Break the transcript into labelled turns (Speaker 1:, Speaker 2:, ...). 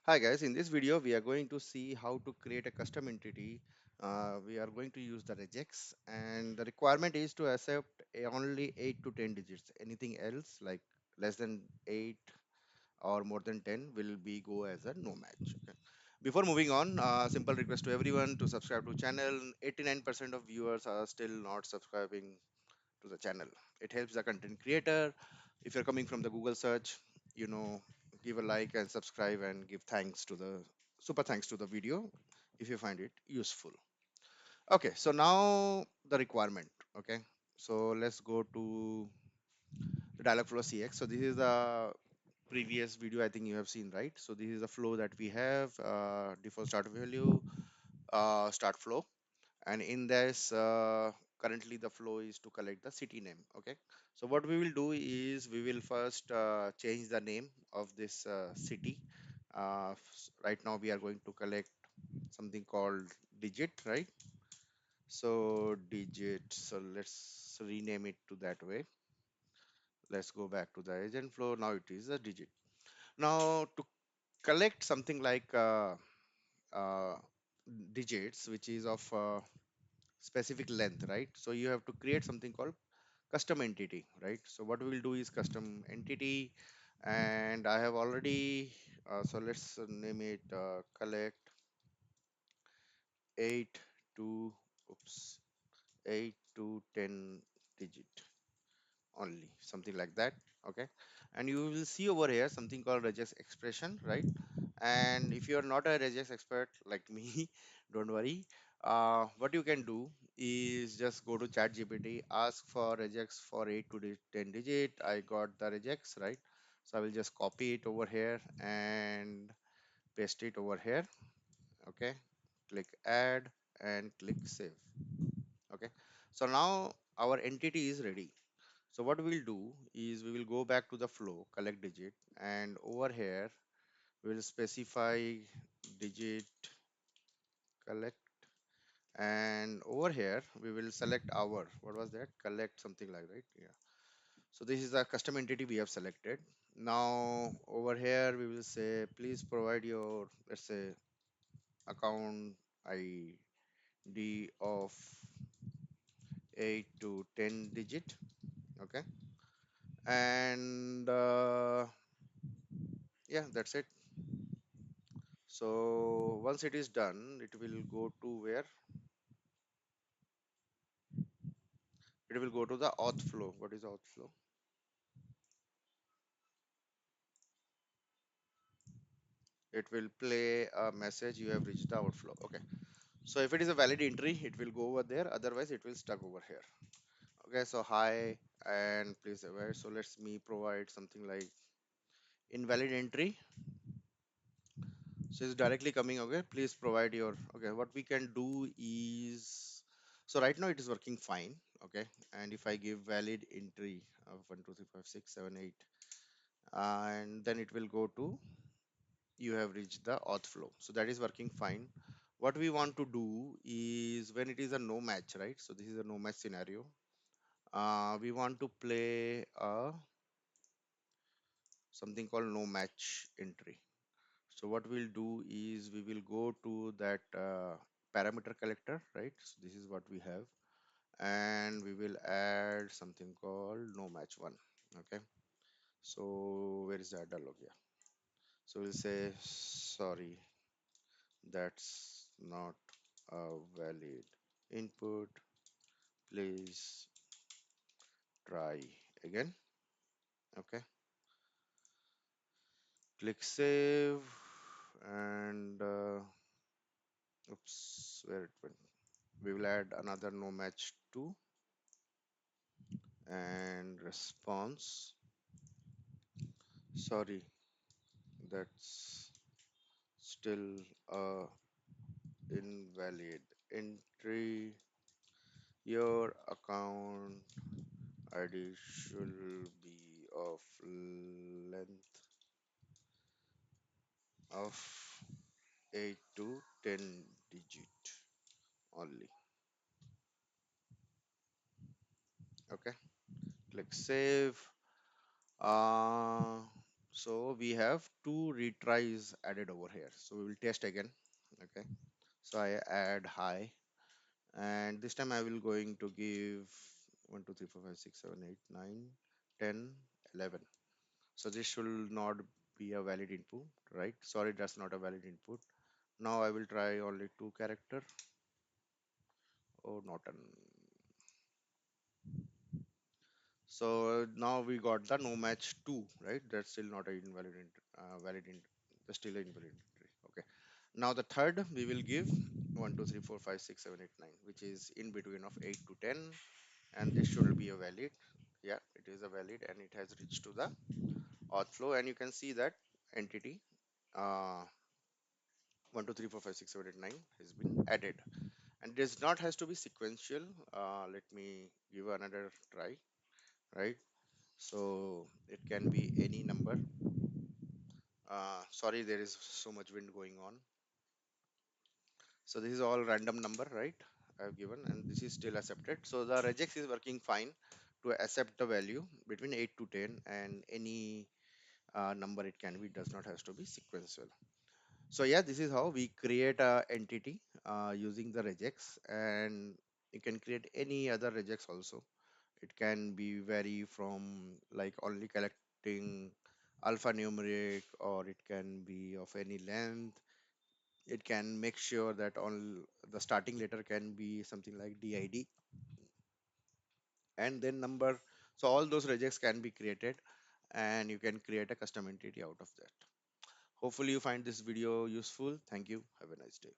Speaker 1: Hi guys, in this video we are going to see how to create a custom entity. We are going to use the regex and the requirement is to accept only 8 to 10 digits. Anything else like less than 8 or more than 10 will be go as a no match. Okay. Before moving on, simple request to everyone to subscribe to channel. 89% of viewers are still not subscribing to the channel. It helps the content creator. If you're coming from the Google search, you know, give a like and subscribe and give thanks to the super thanks to the video if you find it useful. Okay, so now the requirement. Okay, so let's go to the Dialogflow CX. So this is the previous video I think you have seen, right? So this is the flow that we have, default start value, start flow, and in this currently the flow is to collect the city name. Okay, so what we will do is we will first change the name of this city. Right now we are going to collect something called digit, right? So digit, so let's rename it to that way. Let's go back to the agent flow. Now it is a digit. Now to collect something like uh, digits which is of specific length, right? So you have to create something called custom entity, right? So what we will do is custom entity, and I have already so let's name it collect 8 to oops 8 to 10 digit only, something like that. Okay, and you will see over here something called regex expression, right? And if you are not a regex expert like me, don't worry. What you can do is just go to chat gpt, ask for regex for 8 to 10 digit. I got the regex, right? So I will just copy it over here and paste it over here. Okay, click add and click save. Okay, so now our entity is ready. So what we'll do is we will go back to the flow, collect digit, and over here we will specify digit collect, and over here we will select our, what was that, collect something like, right? Yeah. So this is the custom entity we have selected. Now over here we will say please provide your, let's say, account ID of 8 to 10 digit. Okay, and yeah, that's it. So once it is done, it will go to where? It will go to the auth flow. What is auth flow? It will play a message, you have reached the outflow. Okay, so if it is a valid entry, it will go over there. Otherwise it will stuck over here. Okay, so hi and please aware. So let's me provide something like invalid entry. So it's directly coming. Okay, please provide your, okay, what we can do is, so right now it is working fine. Okay, and if I give valid entry of 1 2 3 5 6 7 8, and then it will go to, you have reached the auth flow. So that is working fine. What we want to do is when it is a no match, right? So this is a no match scenario. We want to play something called no match entry. So what we'll do is we will go to that parameter collector, right? So this is what we have, and we will add something called no match one. Okay. So where is that dialog? Yeah. So we'll say sorry, that's not a valid input. Please try again. Okay. Click save, and oops, where it went. We will add another no match 2 and response. Sorry, that's still a invalid entry. Your account ID should be of length of 8 to 10 digit only. Okay, click save. uh So we have two retries added over here, so we will test again. Okay, so I add high, and this time I will going to give 1 2 3 4 5 6 7 8 9 10 11. So this should not be a valid input, right? Sorry, that's not a valid input. Now I will try only two character. Oh, not an. So now we got the no match 2, right? That's still not a invalid that's still an invalid entry. Okay. Now the third we will give 1 2 3 4 5 6 7 8 9, which is in between of 8 to 10, and this should be a valid. Yeah, it is a valid, and it has reached to the auth flow, and you can see that entity uh 1 2 3 4 5 6 7 8 9 has been added, and this not has to be sequential. Let me give another try, right? So it can be any number. Sorry, there is so much wind going on. So this is all random number, right? I've given, and this is still accepted. So the regex is working fine to accept the value between 8 to 10, and any number it can be, does not have to be sequential. So yeah, this is how we create a entity using the regex, and you can create any other regex also. It can be vary from like only collecting alphanumeric, or it can be of any length. It can make sure that all the starting letter can be something like did, and then number. So all those regex can be created, and you can create a custom entity out of that. Hopefully you find this video useful. Thank you. Have a nice day.